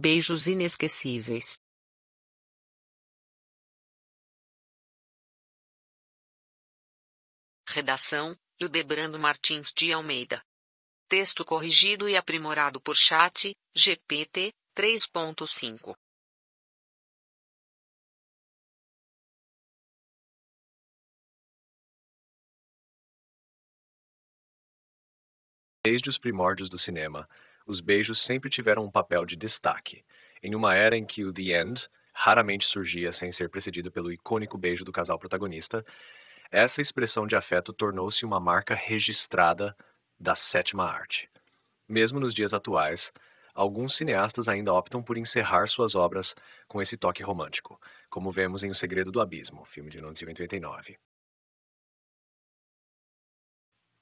Beijos inesquecíveis. Redação: Ildebrando Martins de Almeida. Texto corrigido e aprimorado por Chat GPT 3.5. Desde os primórdios do cinema, os beijos sempre tiveram um papel de destaque. Em uma era em que o The End raramente surgia sem ser precedido pelo icônico beijo do casal protagonista, essa expressão de afeto tornou-se uma marca registrada da sétima arte. Mesmo nos dias atuais, alguns cineastas ainda optam por encerrar suas obras com esse toque romântico, como vemos em O Segredo do Abismo, filme de 1989.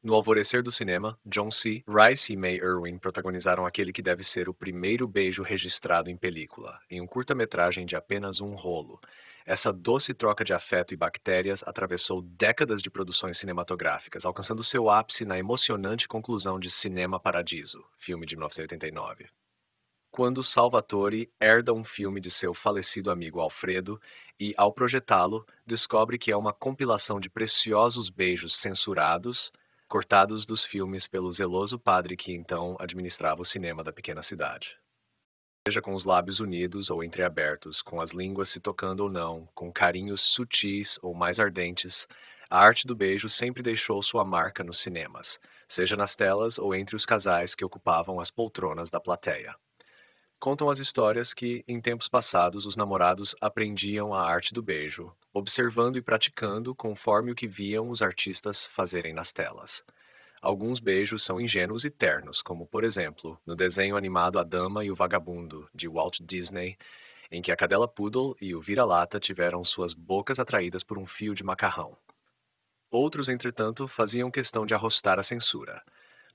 No alvorecer do cinema, John C. Reilly e May Irwin protagonizaram aquele que deve ser o primeiro beijo registrado em película, em um curta-metragem de apenas um rolo. Essa doce troca de afeto e bactérias atravessou décadas de produções cinematográficas, alcançando seu ápice na emocionante conclusão de Cinema Paradiso, filme de 1989. Quando Salvatore herda um filme de seu falecido amigo Alfredo e, ao projetá-lo, descobre que é uma compilação de preciosos beijos censurados, cortados dos filmes pelo zeloso padre que então administrava o cinema da pequena cidade. Seja com os lábios unidos ou entreabertos, com as línguas se tocando ou não, com carinhos sutis ou mais ardentes, a arte do beijo sempre deixou sua marca nos cinemas, seja nas telas ou entre os casais que ocupavam as poltronas da plateia. Contam as histórias que, em tempos passados, os namorados aprendiam a arte do beijo, observando e praticando conforme o que viam os artistas fazerem nas telas. Alguns beijos são ingênuos e ternos, como, por exemplo, no desenho animado A Dama e o Vagabundo, de Walt Disney, em que a cadela poodle e o vira-lata tiveram suas bocas atraídas por um fio de macarrão. Outros, entretanto, faziam questão de arrostar a censura.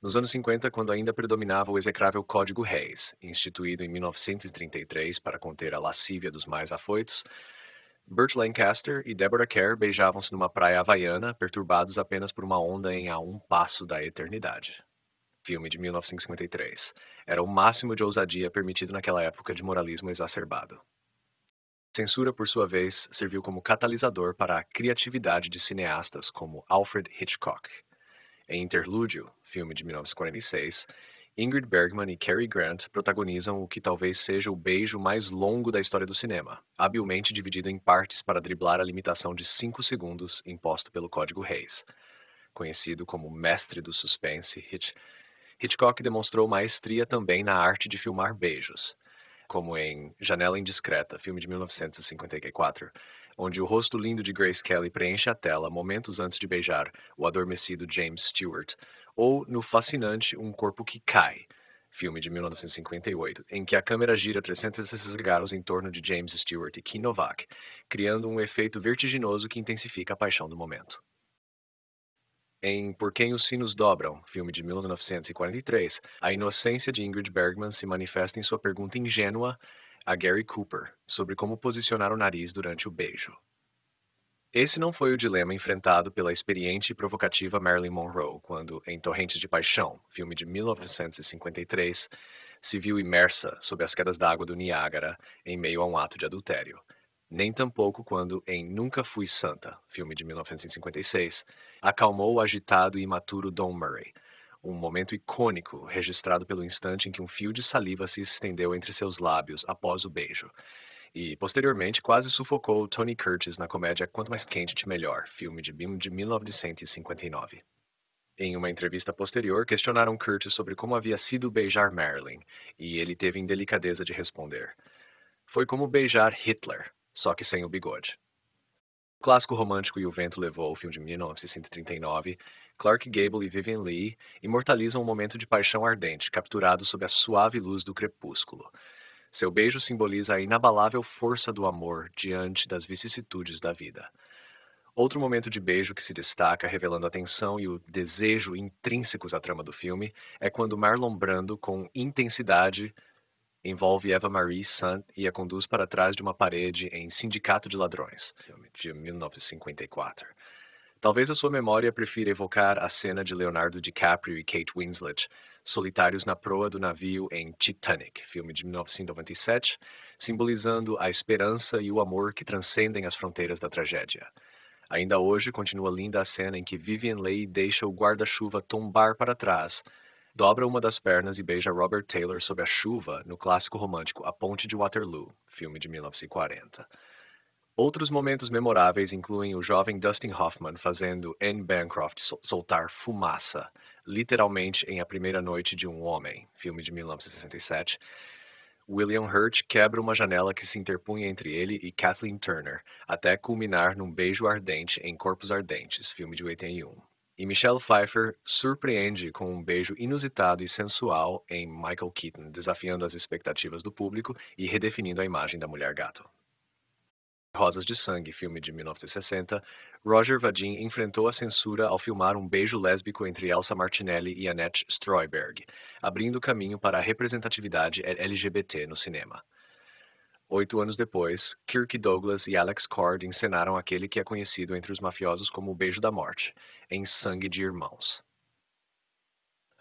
Nos anos 50, quando ainda predominava o execrável Código Reis, instituído em 1933 para conter a lascívia dos mais afoitos, Burt Lancaster e Deborah Kerr beijavam-se numa praia havaiana, perturbados apenas por uma onda em A Um Passo da Eternidade. Filme de 1953. Era o máximo de ousadia permitido naquela época de moralismo exacerbado. A censura, por sua vez, serviu como catalisador para a criatividade de cineastas como Alfred Hitchcock. Em Interlúdio, filme de 1946, Ingrid Bergman e Cary Grant protagonizam o que talvez seja o beijo mais longo da história do cinema, habilmente dividido em partes para driblar a limitação de 5 segundos imposto pelo Código Reis. Conhecido como mestre do suspense, Hitchcock demonstrou maestria também na arte de filmar beijos, como em Janela Indiscreta, filme de 1954, onde o rosto lindo de Grace Kelly preenche a tela momentos antes de beijar o adormecido James Stewart, ou no fascinante Um Corpo que Cai, filme de 1958, em que a câmera gira 360 graus em torno de James Stewart e Kim Novak, criando um efeito vertiginoso que intensifica a paixão do momento. Em Por Quem os Sinos Dobram, filme de 1943, a inocência de Ingrid Bergman se manifesta em sua pergunta ingênua a Gary Cooper sobre como posicionar o nariz durante o beijo. Esse não foi o dilema enfrentado pela experiente e provocativa Marilyn Monroe quando, em Torrentes de Paixão, filme de 1953, se viu imersa sob as quedas d'água do Niágara em meio a um ato de adultério. Nem tampouco quando, em Nunca Fui Santa, filme de 1956, acalmou o agitado e imaturo Don Murray, um momento icônico registrado pelo instante em que um fio de saliva se estendeu entre seus lábios após o beijo, e, posteriormente, quase sufocou Tony Curtis na comédia Quanto Mais Quente, Melhor, filme de 1959. Em uma entrevista posterior, questionaram Curtis sobre como havia sido beijar Marilyn, e ele teve indelicadeza de responder: "Foi como beijar Hitler, só que sem o bigode." O clássico romântico E o Vento Levou, o filme de 1939, Clark Gable e Vivien Leigh imortalizam um momento de paixão ardente, capturado sob a suave luz do crepúsculo. Seu beijo simboliza a inabalável força do amor diante das vicissitudes da vida. Outro momento de beijo que se destaca, revelando a tensão e o desejo intrínsecos à trama do filme, é quando Marlon Brando, com intensidade, envolve Eva Marie Saint e a conduz para trás de uma parede em Sindicato de Ladrões, filme de 1954. Talvez a sua memória prefira evocar a cena de Leonardo DiCaprio e Kate Winslet, solitários na proa do navio em Titanic, filme de 1997, simbolizando a esperança e o amor que transcendem as fronteiras da tragédia. Ainda hoje continua linda a cena em que Vivien Leigh deixa o guarda-chuva tombar para trás, dobra uma das pernas e beija Robert Taylor sob a chuva no clássico romântico A Ponte de Waterloo, filme de 1940. Outros momentos memoráveis incluem o jovem Dustin Hoffman fazendo Anne Bancroft soltar fumaça, literalmente em A Primeira Noite de um Homem, filme de 1967. William Hurt quebra uma janela que se interpunha entre ele e Kathleen Turner, até culminar num beijo ardente em Corpos Ardentes, filme de 81. E Michelle Pfeiffer surpreende com um beijo inusitado e sensual em Michael Keaton, desafiando as expectativas do público e redefinindo a imagem da mulher gato. Rosas de Sangue, filme de 1960, Roger Vadim enfrentou a censura ao filmar um beijo lésbico entre Elsa Martinelli e Annette Streuberg, abrindo caminho para a representatividade LGBT no cinema. 8 anos depois, Kirk Douglas e Alex Cord encenaram aquele que é conhecido entre os mafiosos como o Beijo da Morte, em Sangue de Irmãos.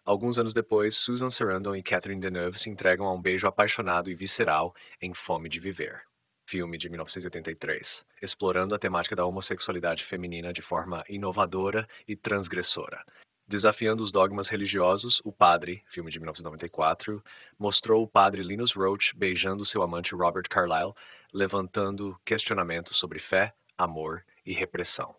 Alguns anos depois, Susan Sarandon e Catherine Deneuve se entregam a um beijo apaixonado e visceral em Fome de Viver, filme de 1983, explorando a temática da homossexualidade feminina de forma inovadora e transgressora. Desafiando os dogmas religiosos, O Padre, filme de 1994, mostrou o padre Linus Roach beijando seu amante Robert Carlyle, levantando questionamentos sobre fé, amor e repressão.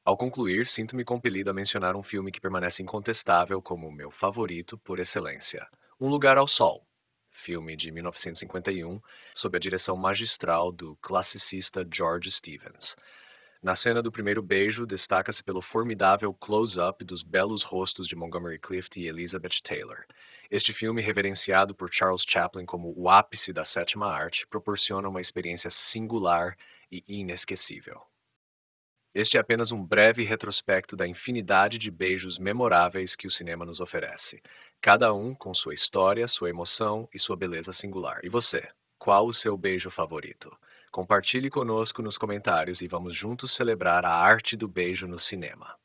Ao concluir, sinto-me compelido a mencionar um filme que permanece incontestável como o meu favorito por excelência, Um Lugar ao Sol, filme de 1951, sob a direção magistral do classicista George Stevens. Na cena do primeiro beijo, destaca-se pelo formidável close-up dos belos rostos de Montgomery Clift e Elizabeth Taylor. Este filme, reverenciado por Charles Chaplin como o ápice da sétima arte, proporciona uma experiência singular e inesquecível. Este é apenas um breve retrospecto da infinidade de beijos memoráveis que o cinema nos oferece, cada um com sua história, sua emoção e sua beleza singular. E você, qual o seu beijo favorito? Compartilhe conosco nos comentários e vamos juntos celebrar a arte do beijo no cinema.